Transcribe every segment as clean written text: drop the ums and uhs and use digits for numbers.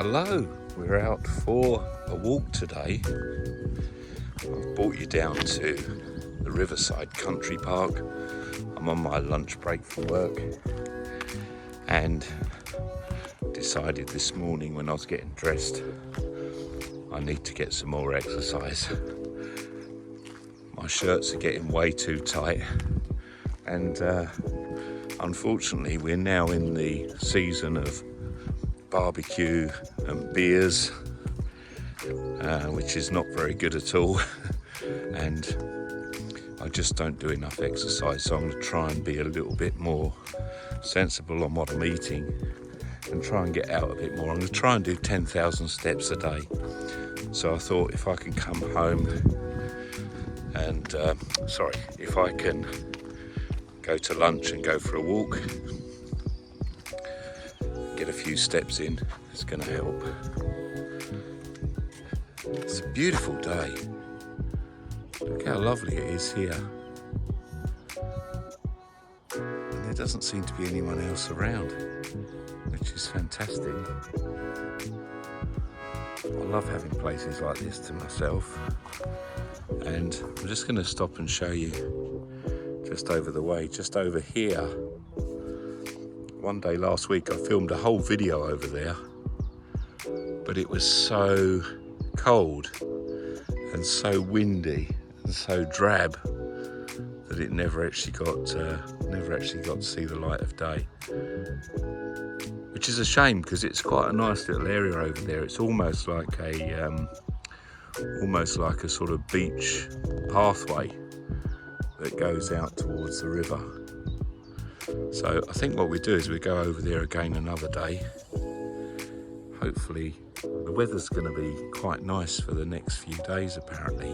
Hello, we're out for a walk today. I've brought you down to the Riverside Country Park. I'm on my lunch break from work and decided this morning when I was getting dressed I need to get some more exercise. My shirts are getting way too tight and unfortunately we're now in the season of barbecue and beers, which is not very good at all. And I just don't do enough exercise, so I'm going to try and be a little bit more sensible on what I'm eating and try and get out a bit more. I'm going to try and do 10,000 steps a day. So I thought if I can come home and if I can go to lunch and go for a walk, get a few steps in, it's going to help. It's a beautiful day. Look how lovely it is here. And there doesn't seem to be anyone else around, which is fantastic. I love having places like this to myself. And I'm just going to stop and show you just over the way, just over here. One day last week I filmed a whole video over there, but it was so cold and so windy and so drab that it never actually got to see the light of day, which is a shame because it's quite a nice little area over there. It's almost like a sort of beach pathway that goes out towards the river. So I think what we do is we go over there again another day. Hopefully the weather's going to be quite nice for the next few days apparently.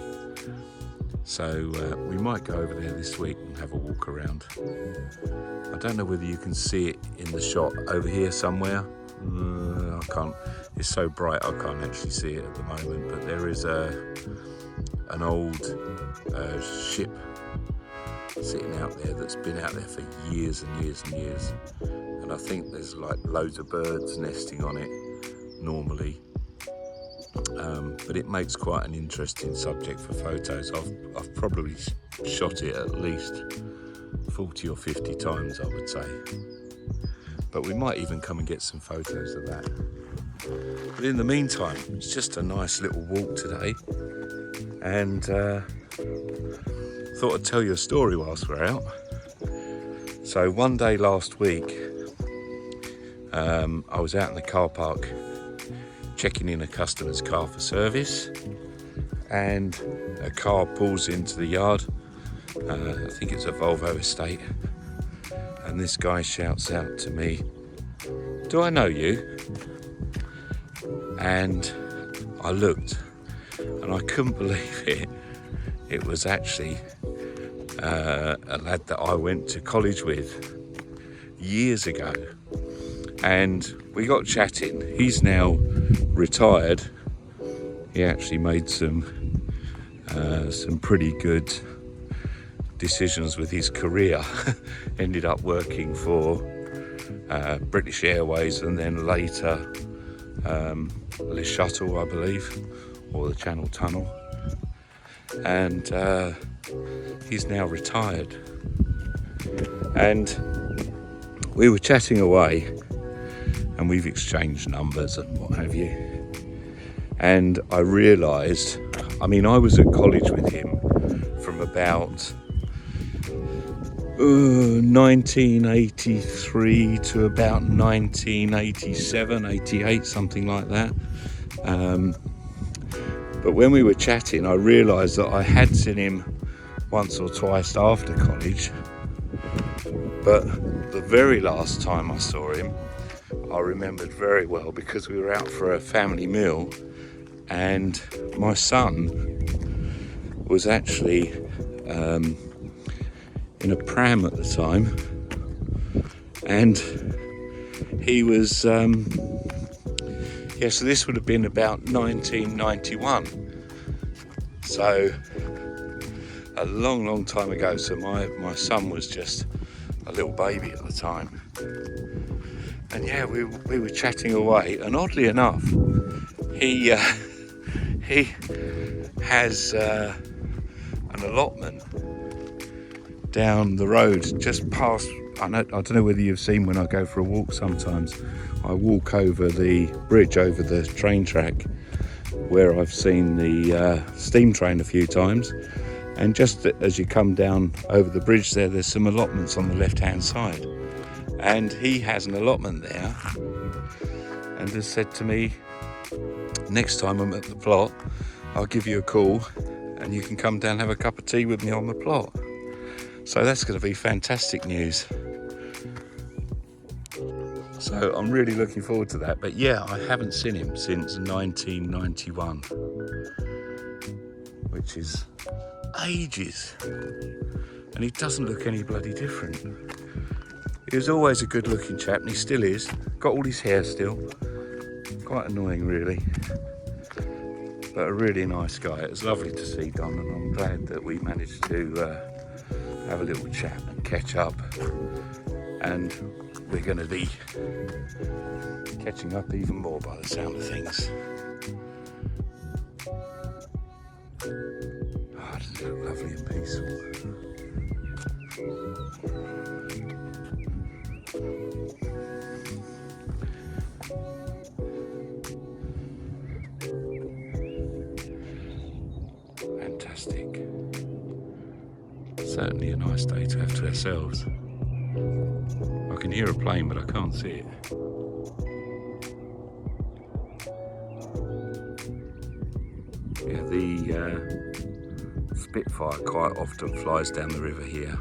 So we might go over there this week and have a walk around. I don't know whether you can see it in the shot over here somewhere. I can't, it's so bright I can't actually see it at the moment, but there is an old ship sitting out there that's been out there for years and years and years, and I think there's like loads of birds nesting on it normally, but it makes quite an interesting subject for photos. I've probably shot it at least 40 or 50 times I would say, but we might even come and get some photos of that. But in the meantime, it's just a nice little walk today, and thought I'd tell you a story whilst we're out. So one day last week, I was out in the car park checking in a customer's car for service, and a car pulls into the yard. I think it's a Volvo estate, and this guy shouts out to me, "Do I know you?" And I looked and I couldn't believe it. It was actually a lad that I went to college with years ago, and we got chatting. He's now retired. He actually made some pretty good decisions with his career. Ended up working for British Airways and then later Le Shuttle, I believe, or the Channel Tunnel. And he's now retired, and we were chatting away and we've exchanged numbers and what have you, and I realised, I was at college with him from about 1983 to about 1987, 88, something like that. But when we were chatting, I realised that I had seen him once or twice after college, but the very last time I saw him, I remembered very well because we were out for a family meal, and my son was actually in a pram at the time, and he was so this would have been about 1991, so a long time ago. So my son was just a little baby at the time, And yeah, we were chatting away, and oddly enough, he has an allotment down the road just past. I don't know whether you've seen when I go for a walk sometimes. I walk over the bridge over the train track where I've seen the steam train a few times, and just as you come down over the bridge there's some allotments on the left hand side, and he has an allotment there and has said to me, next time I'm at the plot I'll give you a call and you can come down and have a cup of tea with me on the plot. So that's going to be fantastic news. So I'm really looking forward to that. But yeah, I haven't seen him since 1991, which is ages. And he doesn't look any bloody different. He was always a good looking chap, and he still is. Got all his hair still. Quite annoying really. But a really nice guy. It was lovely to see Don, and I'm glad that we managed to have a little chat and catch up. And we're going to be catching up even more by the sound of things. Oh, doesn't it look lovely and peaceful? Fantastic. Certainly a nice day to have to ourselves. I can hear a plane, but I can't see it. Yeah, the Spitfire quite often flies down the river here.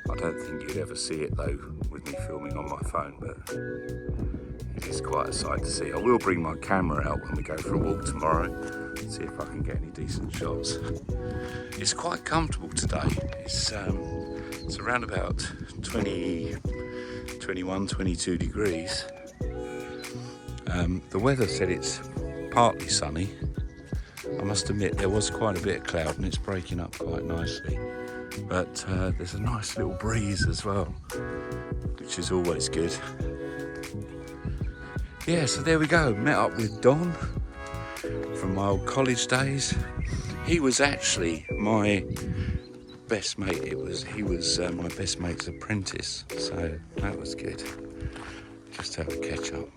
I don't think you'd ever see it though with me filming on my phone, but it is quite a sight to see. I will bring my camera out when we go for a walk tomorrow, see if I can get any decent shots. It's quite comfortable today. It's around about 20, 21, 22 degrees. The weather said it's partly sunny. I must admit there was quite a bit of cloud and it's breaking up quite nicely. But there's a nice little breeze as well, which is always good. Yeah, so there we go. Met up with Don from my old college days. He was actually my best mate. He was my best mate's apprentice, so that was good. Just have a catch up.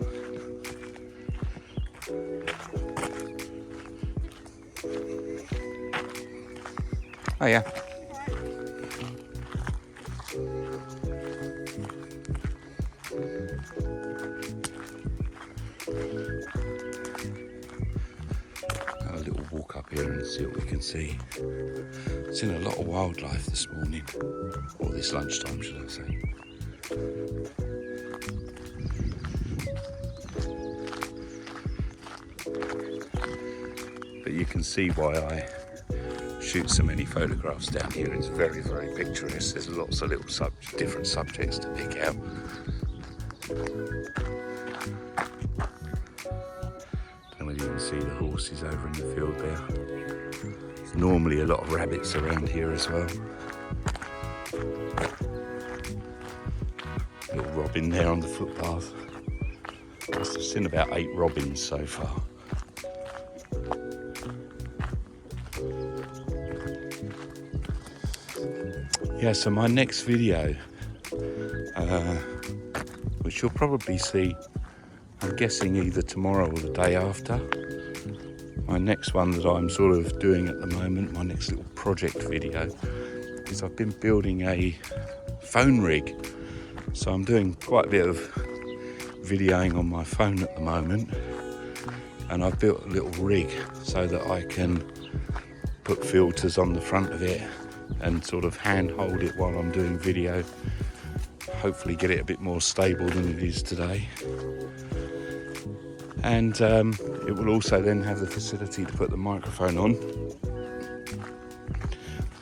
Oh yeah. Have a little walk up here and see what we can see. Seen a lot of wildlife this morning, or this lunchtime should I say. But you can see why I shoot so many photographs down here. It's very, very picturesque. There's lots of little different subjects to pick out. Don't know whether you can see the horses over in the field there. There's normally a lot of rabbits around here as well. Little robin there on the footpath. Must have seen about 8 robins so far. Yeah, so my next video, which you'll probably see, I'm guessing either tomorrow or the day after. My next one that I'm sort of doing at the moment, my next little project video, is I've been building a phone rig. So I'm doing quite a bit of videoing on my phone at the moment, and I've built a little rig so that I can put filters on the front of it and sort of hand hold it while I'm doing video. Hopefully get it a bit more stable than it is today. And it will also then have the facility to put the microphone on.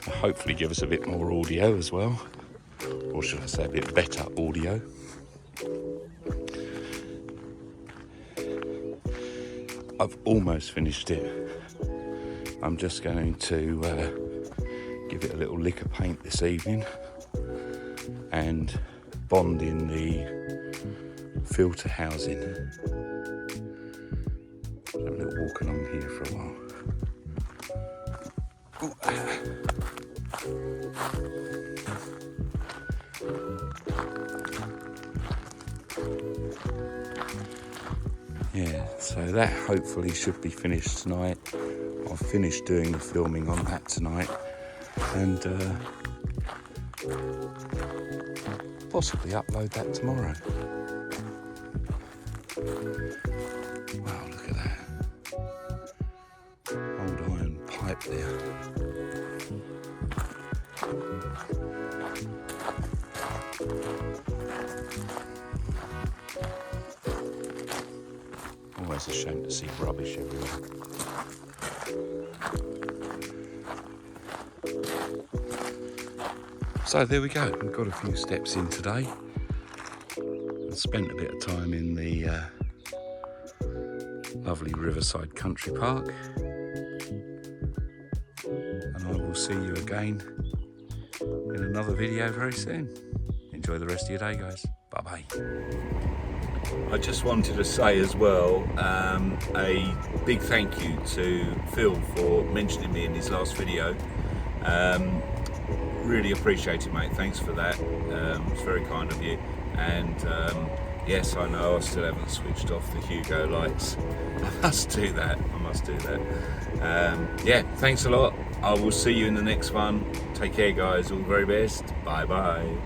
Hopefully give us a bit more audio as well. Or should I say a bit better audio. I've almost finished it. I'm just going to give it a little lick of paint this evening and bond in the filter housing. Have a little walk along here for a while. Ooh. Yeah, so that hopefully should be finished tonight. I'll finish doing the filming on that tonight, and possibly upload that tomorrow. Wow, look at that. Old iron pipe there. Always a shame to see rubbish everywhere. So there we go, we've got a few steps in today. I spent a bit of time in the lovely Riverside Country Park, and I will see you again in another video very soon. Enjoy the rest of your day, guys. Bye bye. I just wanted to say as well, a big thank you to Phil for mentioning me in his last video. Really appreciate it, mate. Thanks for that. It's very kind of you. And yes, I know I still haven't switched off the Hugo lights. I must do that. Yeah, thanks a lot. I will see you in the next one. Take care, guys. All the very best. Bye bye.